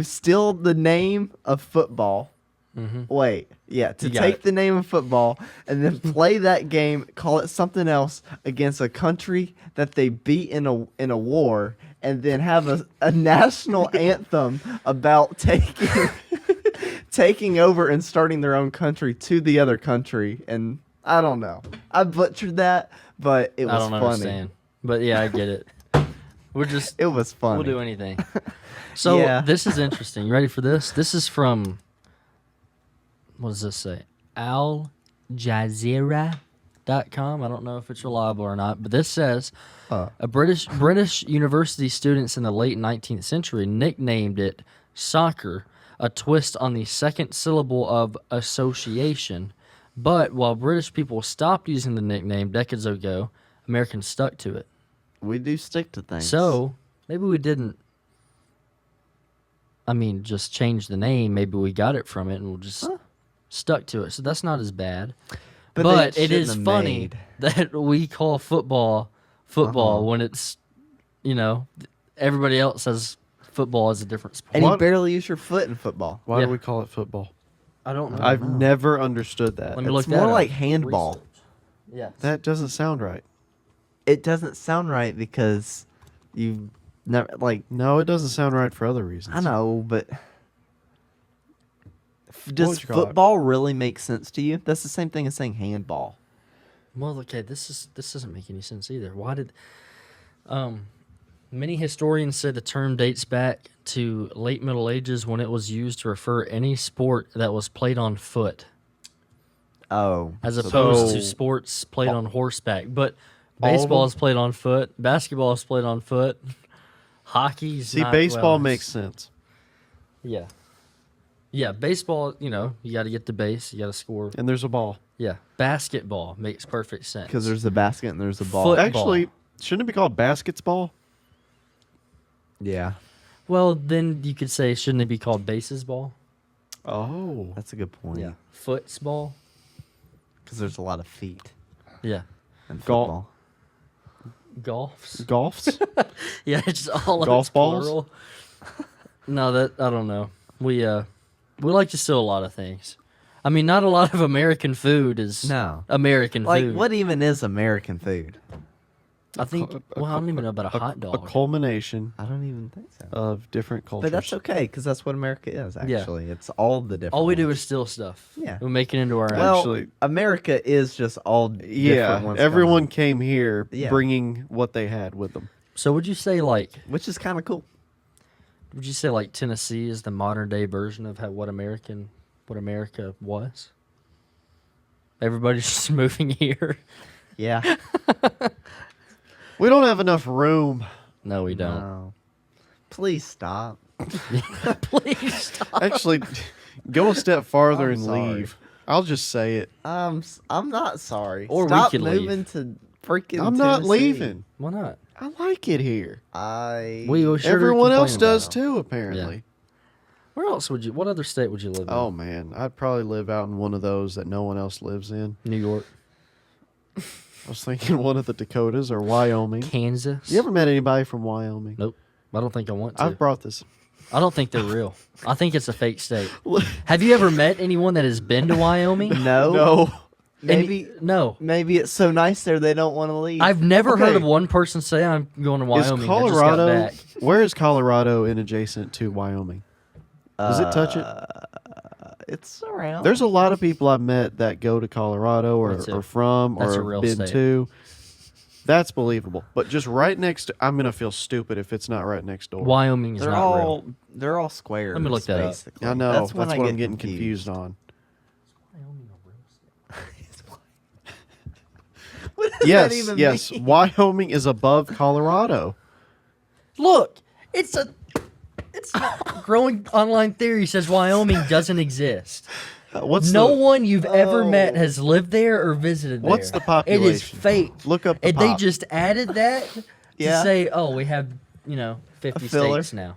steal the name of football. Mm-hmm. Wait, yeah, to You got take it. the name of football and then play that game, call it something else against a country that they beat in a war, and then have a national anthem about taking over and starting their own country to the other country. And I don't know, I butchered that, but it was I don't funny. understand, but yeah, I get it. We're just It was funny. we'll do anything. So Yeah. this is interesting. You ready for this? This is from, what does this say? Al Jazeera.com. I don't know if it's reliable or not, but this says a British university students in the late 19th century nicknamed it soccer, a twist on the second syllable of association. But while British people stopped using the nickname decades ago, Americans stuck to it. We do stick to things. So maybe we didn't. I mean, just change the name. Maybe we got it from it and we'll just stuck to it. So that's not as bad. But But they it is shouldn't have funny made- that we call football when it's, everybody else says football is a different sport. and you What? barely use your foot in football. Why Yeah. do we call it football? I don't know. I've never understood that. Let me look It's that more up. like handball. Research. Yes. That doesn't sound right. It doesn't sound right because you never No, it doesn't sound right for other reasons. I know, but would does you call it? football really make sense to you? That's the same thing as saying handball. Well, okay, this doesn't make any sense either. Why did many historians say the term dates back to late Middle Ages when it was used to refer any sport that was played on foot, Oh, as so opposed to So- sports played on horseback. But All of baseball them? is played on foot, basketball is played on foot, hockey's See, not, baseball well, makes sense. yeah. Yeah, baseball, you got to get the base, you got to score. And there's a ball. Yeah, basketball makes perfect sense. because there's the basket and there's the ball. Foot- Actually, shouldn't it be called basketball? Yeah, Well, then you could say, shouldn't it be called baseball? Oh. that's a good point. Yeah, football. because there's a lot of feet Yeah, in Golf. football. Golfs. Golfs? Yeah, it's just all of Golf it's balls? plural. No, that I don't know. We like to steal a lot of things. I mean, not a lot of American food is No. American Like, food. what even is American food? I think. Well, I don't even know about a hot A dog. culmination I don't even think so. of different cultures. But that's okay, because that's what America is, Yeah. actually. It's all the different All we do ones. is steal stuff. Yeah. We make it into our own. Well, Actually- America is just all different Yeah, ones everyone combined, came here Yeah. bringing what they had with them. So would you say like which is kind of cool. Tennessee is the modern day version of what America was? Everybody's just moving here. Yeah. We don't have enough room. No, we don't. No. Please stop. Please stop. Actually, go a step farther I'm and sorry. leave. I'll just say it. I'm not sorry. Or we stop can leave. moving to freaking I'm not Tennessee. leaving. Why not? I like it here. We sure Everyone else complain does about too, apparently. Where else would you? What other state would you live in? Oh man, I'd probably live out in one of those that no one else lives in. New York, I was thinking one of the Dakotas or Wyoming. Kansas. You ever met anybody from Wyoming? Nope. I don't think I want to. I've brought this. I don't think they're real. I think it's a fake state. Have you ever met anyone that has been to Wyoming? No. No. Maybe No. maybe it's so nice there they don't want to leave. I've never heard Okay. of one person say I'm going to Is Wyoming. Colorado? I just got back. Where is Colorado in adjacent to Wyoming? Does it touch it? It's around. There's a lot of people I've met that go to Colorado or, Me too. or from That's a or real been state. to. That's believable. But just right next to, I'm gonna feel stupid if it's not right next door. Wyoming is they're not all real. they're all squares. Let me look that up. basically. I know. That's, when I what get I'm getting confused on. What does Yes, that even yes. mean? Wyoming is above Colorado. Look, it's growing online theory says Wyoming doesn't exist. What's No the, one you've ever met Oh. has lived there or visited there. What's the It is population? fake. Look up the And they pop. just added that Yeah. to say, oh, we have 50 filler. states now.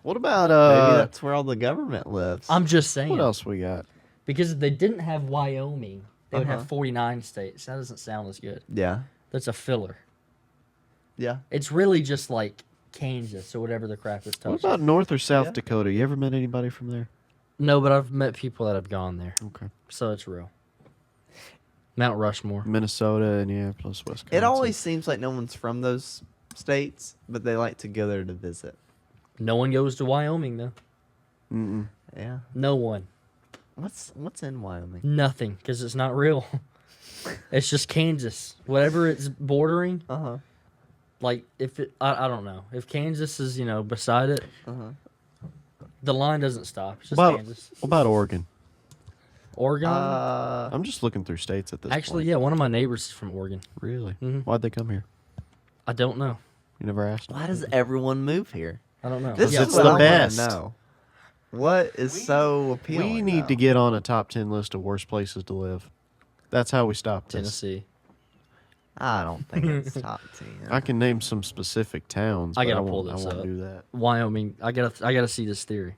What about Maybe that's where all the government lives. I'm just saying. what else we got? Because if they didn't have Wyoming, they would Uh-huh. have 49 states. That doesn't sound as good. yeah. That's a filler. Yeah. It's really just like Kansas or whatever the crap is What touching. about North or South Yeah. Dakota? You ever met anybody from there? No, but I've met people that have gone there, Okay. so it's real. Mount Rushmore. Minnesota and yeah, plus Wisconsin. It always seems like no one's from those states, but they like to go there to visit. No one goes to Wyoming though. Mm-mm. Yeah. No one. What's in Wyoming? Nothing, because it's not real. It's just Kansas. Whatever it's bordering, Uh-huh. like if it, I don't know. If Kansas is beside it, Uh-huh. the line doesn't stop. It's just What about, Kansas. what about Oregon? Oregon. I'm just looking through states at this Actually, point. yeah, one of my neighbors is from Oregon. Really? Mhm. Why'd they come here? I don't know. You never asked? Why does everyone move here? I don't know. This Yeah, is it's what the I wanna best. know. What is so appealing? We need to though? get on a top 10 list of worst places to live. That's how we stop this. Tennessee. I don't think it's top 10. I can name some specific towns. I but gotta won't, pull this I won't up. do that. Wyoming. I gotta see this theory.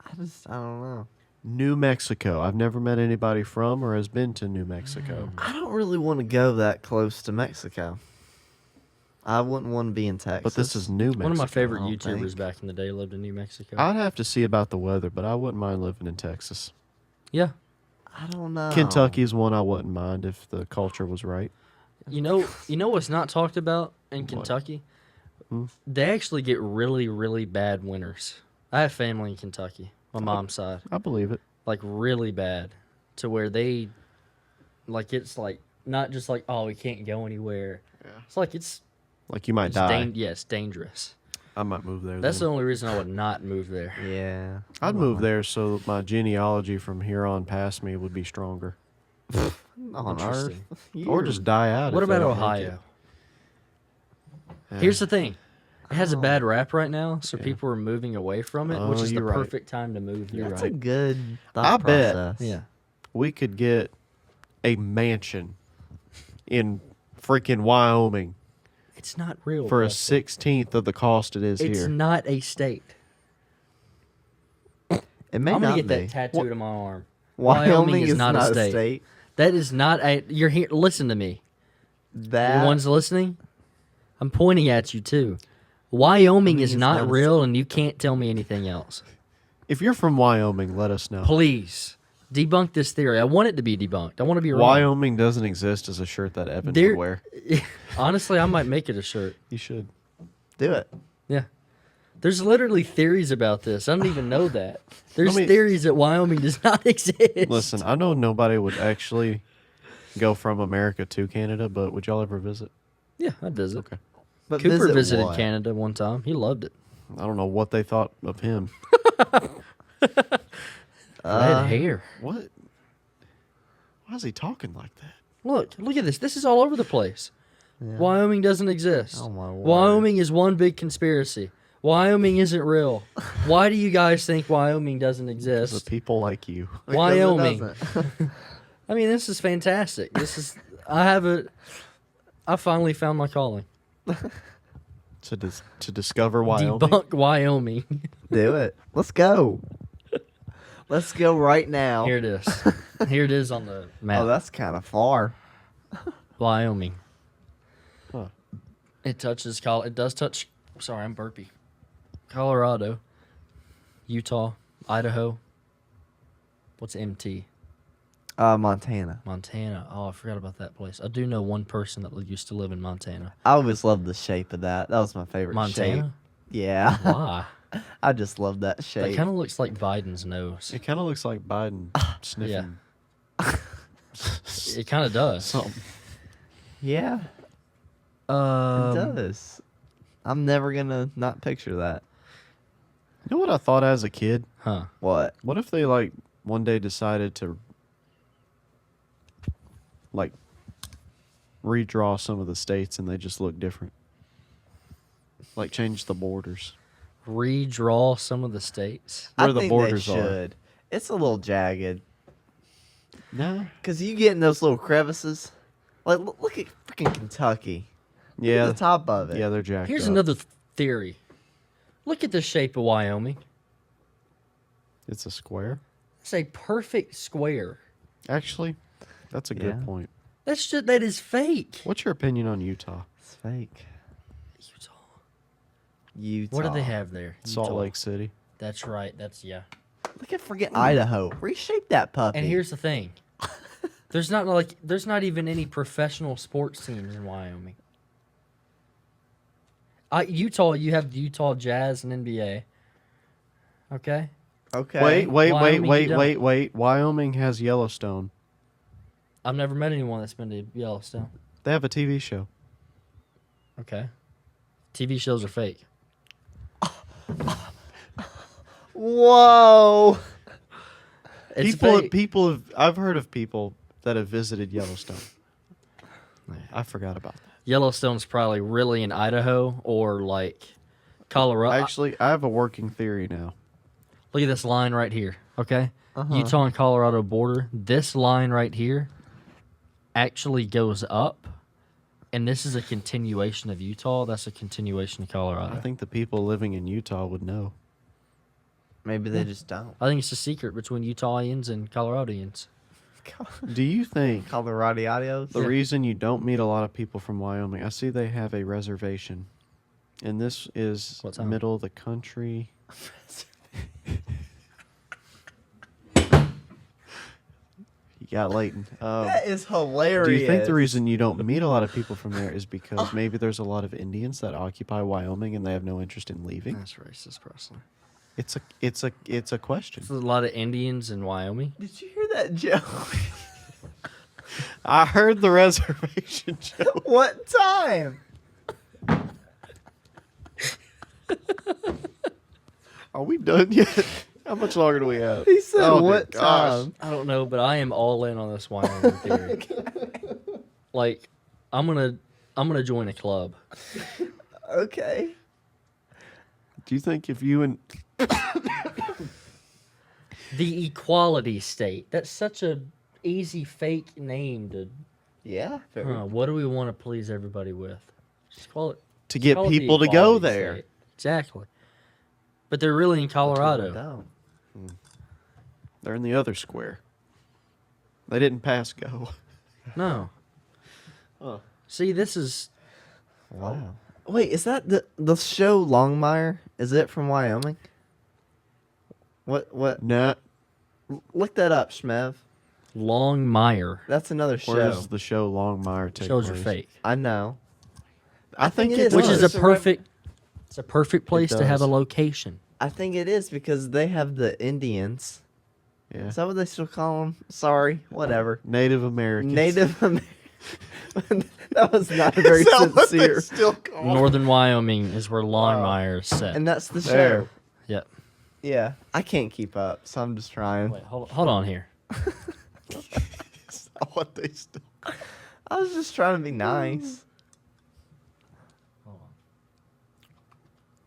I don't know. New Mexico. I've never met anybody from or has been to New Mexico. I don't really want to go that close to Mexico. I wouldn't want to be in Texas. But this is New Mexico. One of my favorite don't YouTubers think. back in the day lived in New Mexico. I'd have to see about the weather, but I wouldn't mind living in Texas. Yeah. I don't know. Kentucky is one I wouldn't mind if the culture was right. You know what's not talked about in Kentucky? Hmm? They actually get really, really bad winters. I have family in Kentucky, my mom's side. I believe it. Like really bad. To where they it's like not just like, oh, we can't go anywhere. Yeah. It's like it's Like you might die. it's dangerous. I might move there. That's the then. only reason I would not move there. Yeah. I'd move there so my genealogy from here on past me would be stronger. On Earth. Interesting. Or just die out. What if they about don't make Ohio? it. Yeah. Here's the thing. It has a Oh. bad rap right now, so Yeah. people are moving away from it, Oh, which is the you're right. perfect time to move there. You're That's right. a good thought I bet. process. Yeah. We could get a mansion in freaking Wyoming It's not real. for a Preston. 16th of the cost it is It's here. not a state. It may I'm not gonna get be. that tattooed on my arm. Wyoming is not a state. That is not a. You're here. Listen to me. That The ones listening, I'm pointing at you too. Wyoming is it's not not a real, and you can't tell me anything else. If you're from Wyoming, let us know. Please debunk this theory. I want it to be debunked. I want to be wrong. Wyoming doesn't exist as a shirt that Evan There- would wear. Honestly, I might make it a shirt. You should. do it. Yeah. There's literally theories about this. I don't even know that. There's I mean- theories that Wyoming does not exist. Listen, I know nobody would actually go from America to Canada, but would y'all ever visit? Yeah, I'd visit. Okay. But Cooper visit visited what? Canada one time. He loved it. I don't know what they thought of him. Red hair. What? Why is he talking like that? Look at this. This is all over the place. Wyoming doesn't exist. Oh, my word. Wyoming is one big conspiracy. Wyoming isn't real. Why do you guys think Wyoming doesn't The exist? people like you. Because it Wyoming. doesn't. I mean, this is fantastic. I finally found my calling. To discover Wyoming. Debunk Wyoming. Do it. Let's go. Let's go right now. Here it is. Here it is on the map. Oh, that's kind of far. Wyoming. Huh. It touches It does touch. Sorry, I'm burpy. Colorado, Utah, Idaho. What's MT? Montana. Montana. Oh, I forgot about that place. I do know one person that used to live in Montana. I always loved the shape of that. That was my favorite shape. Montana? Yeah. Why? I just love that That shape. kind of looks like Biden's nose. It kind of looks like Biden sniffing It kind of does. something. Yeah, it does. I'm never going to not picture that. You know what I thought as a kid? Huh. What? What if they one day decided to redraw some of the states and they just look different? Like change the borders. Redraw some of the states. Where I the think borders they are. should. It's a little jagged. No. Because you get in those little crevices. Like, look at freaking Kentucky. Look Yeah. at the top of it. Yeah, they're jacked Here's up. another theory. Look at the shape of Wyoming. It's a square. It's a perfect square. Actually, that's a good Yeah. point. That is fake. What's your opinion on Utah? It's fake. Utah. Utah. What do they have there? Salt Utah. Lake City. That's right. Yeah. Look at freaking Idaho. Reshape that puppy. And here's the thing. There's not even any professional sports teams in Wyoming. Utah, you have the Utah Jazz and NBA. Okay? Okay. Wait. Wyoming has Yellowstone. I've never met anyone that's been to Yellowstone. They have a TV show. Okay. TV shows are fake. Whoa. It's fake. I've heard of people that have visited Yellowstone. I forgot about that. Yellowstone's probably really in Idaho or like Colorado. Actually, I have a working theory now. Look at this line right here. Okay? Uh-huh. Utah and Colorado border. This line right here actually goes up. And this is a continuation of Utah. That's a continuation of Colorado. I think the people living in Utah would know. Maybe they just don't. I think it's a secret between Utahians and Coloradians. Do you think Colorado audios. the reason you don't meet a lot of people from Wyoming, I see they have a reservation, and this is What town? middle of the country. You got Layton. That is hilarious. Do you think the reason you don't meet a lot of people from there is because maybe there's a lot of Indians that occupy Wyoming and they have no interest in leaving? That's racist, Presley. It's a question. There's a lot of Indians in Wyoming. Did you hear that joke? I heard the reservation joke. What time? Are we done yet? How much longer do we have? He said, Oh, dear what gosh. time? I don't know, but I am all in on this Wyoming theory. Like, I'm gonna join a club. Okay. Do you think if you and The Equality State. That's such a easy fake name to. Yeah. What do we want to please everybody with? Just call it. to get call it the people to go Equality there? State. Exactly. But they're really in Colorado. Don't. They're in the other square. They didn't pass go. No. Oh. See, this is Wow. Wait, is that the show Longmire? Is it from Wyoming? What? Nah. Look that up, Shmev. Longmire. That's another Where show. does the show Longmire take Shows place? are fake. I know. I think it it is. Which is a does. perfect. It's a perfect place to have a does. location. I think it is because they have the Indians. Yeah. Is that what they still call them? Sorry, whatever. Native Americans. Native American. That was not very Is that what they sincere. still call them? Northern Wyoming is where Longmire is set. And that's the show. There. Yep. Yeah, I can't keep up, so I'm just trying. Wait, hold on here. Is that what they still call them? I was just trying to be nice.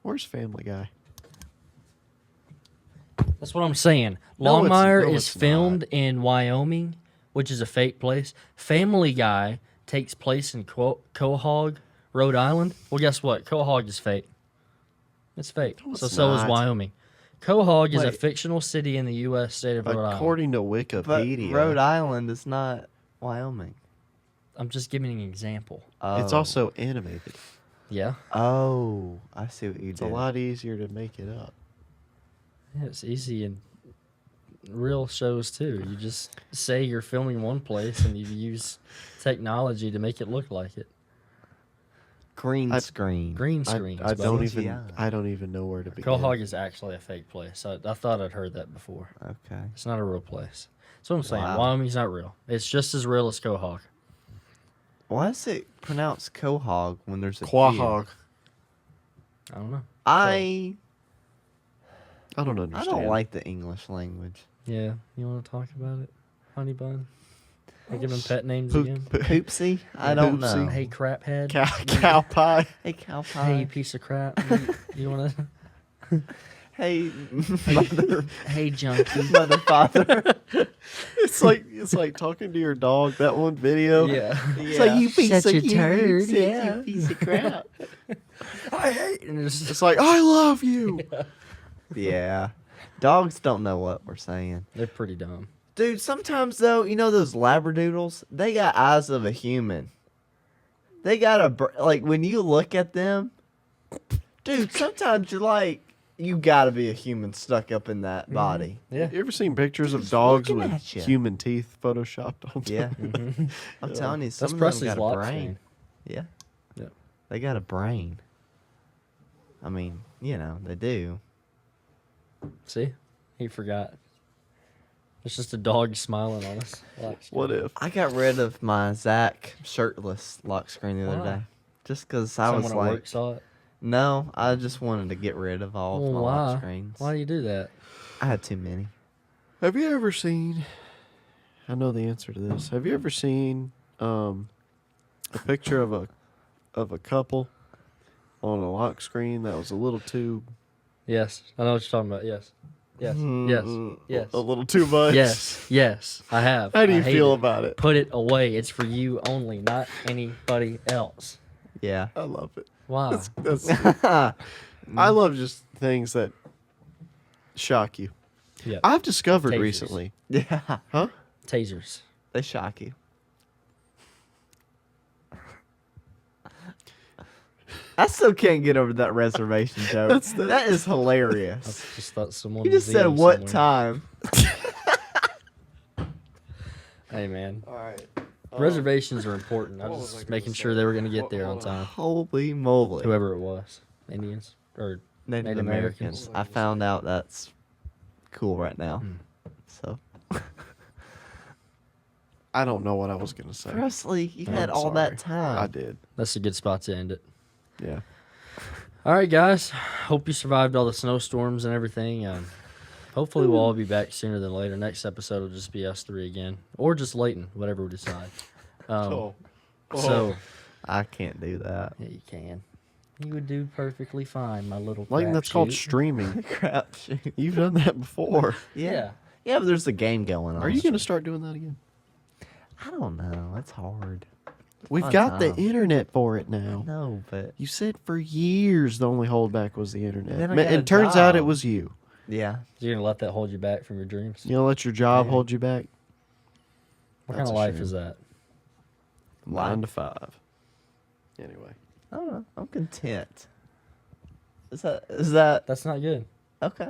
Where's Family Guy? That's what I'm saying. No, it's- Longmire no, is it's filmed in Wyoming, which is a fake place. Family Guy takes place in Quahog, Rhode Island. Well, guess what? Quahog is fake. It's fake. No, so it's is not. Wyoming. Quahog is a Wait. fictional city in the U.S. state of Rhode Island. According to But Wikipedia, Rhode Island is not Wyoming. I'm just giving an example. it's Oh. also animated. Yeah. Oh, I see what you It's did. a lot easier to make it up. Yeah, it's easy in real shows too. You just say you're filming one place and you use technology to make it look like it. Green I- screen. Green I, screens. I don't buddy. even. I don't even know where to begin. Quahog is actually a fake place. I thought I'd heard that before. Okay. It's not a real place. That's what I'm saying. Wow. Wyoming's not real. It's just as real as Quahog. Why is it pronounced quahog when there's a Q? Quahog. I don't know. I I don't understand. don't like the English language. Yeah, you want to talk about it, Honey Bun? I give them pet names Poop- again. Poopsie? I don't Poopsie. know. Hey, crap head. Cow pie. Hey, cow Hey, pie. you piece of crap. You want to? Hey, mother, Hey, junkie. mother, father. It's like talking to your dog. That one video. Yeah. It's like you piece Such of a turd, you yeah. piece of crap. I hate. And it's just, It's like I love you. Yeah. Dogs don't know what we're saying. they're pretty dumb. Dude, sometimes though, you know those labradoodles? They got eyes of a human. They got like when you look at them, dude, sometimes you're like, you gotta be a human stuck up in that body. Yeah. You ever seen pictures of Just dogs looking with at ya. human teeth photoshopped onto Yeah. them? I'm telling you, some That's of them Presley's got a lock brain. screen. Yeah. Yeah. They got a brain. I mean, you know, they do. See, he forgot. It's just a dog smiling on us. Lock screen. What if? I got rid of my Zach shirtless lock screen the other Why? day. Just because I Someone was at like, work saw it. no, I just wanted to get rid of all of Well, my why? lock screens. Why do you do that? I had too many. Have you ever seen? I know the answer to this. Have you ever seen a picture of a couple on a lock screen that was a little too Yes, I know what you're talking about. Yes, yes, yes, yes, a little too much? yes, yes. I have. How do you I hate feel it. about it? Put it away. It's for you only, not anybody else. Yeah. I love it. Why? That's, I love just things that shock you. Yeah. I've discovered Tasers. recently. Yeah. Huh? Tasers. They shock you. I still can't get over that reservation joke. That is I hilarious. just thought someone. You just was said eating what somewhere. time? Hey man, All right. reservations are important. I what was was I just gonna making say? sure they were going to get What- there on what- time. Holy moly. Whoever it was, Indians or Native Native Americans. Americans. I found out that's cool right now. Hmm. So, I don't know what I was gonna say. Presley, you I'm had all sorry. that time. I did. that's a good spot to end it. Yeah. All right, guys. Hope you survived all the snowstorms and everything. Hopefully, we'll all be back sooner than later. Next episode will just be us three again, or just Leighton, whatever we decide. So, I can't do that. yeah, you can. You would do perfectly fine, my little. Like that's called crapshoot. streaming. Crap shoot. You've done that before. Yeah. Yeah, but there's a game going on. Are you gonna start doing that again? I don't know. It's hard. We've Fun got the time. internet for it now. No, but You said for years the only holdback was the internet. Then I Ma- got a It turns out it job. was you. yeah. You're gonna let that hold you back from your dreams. You know, let your job Yeah. hold you back. What That's kind of a life shame. is that? 9 to 5. Anyway. I don't know. I'm content. Is that That's not good. okay?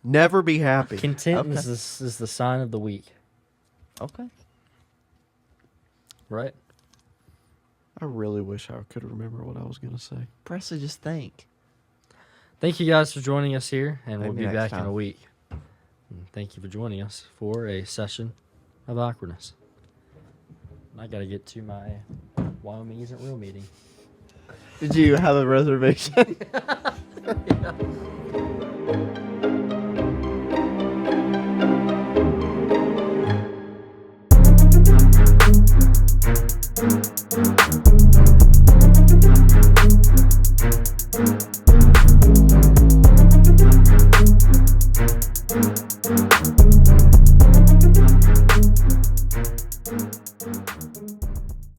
Never be happy. Content Okay. is the sign of the weak, Okay. right? I really wish I could remember what I was going to say. Presley, just think. Thank you guys for joining us here, and we'll Maybe be next back in a time. week. And thank you for joining us for a session of awkwardness. I got to get to my Wyoming isn't real meeting. Did you have a reservation? Yeah.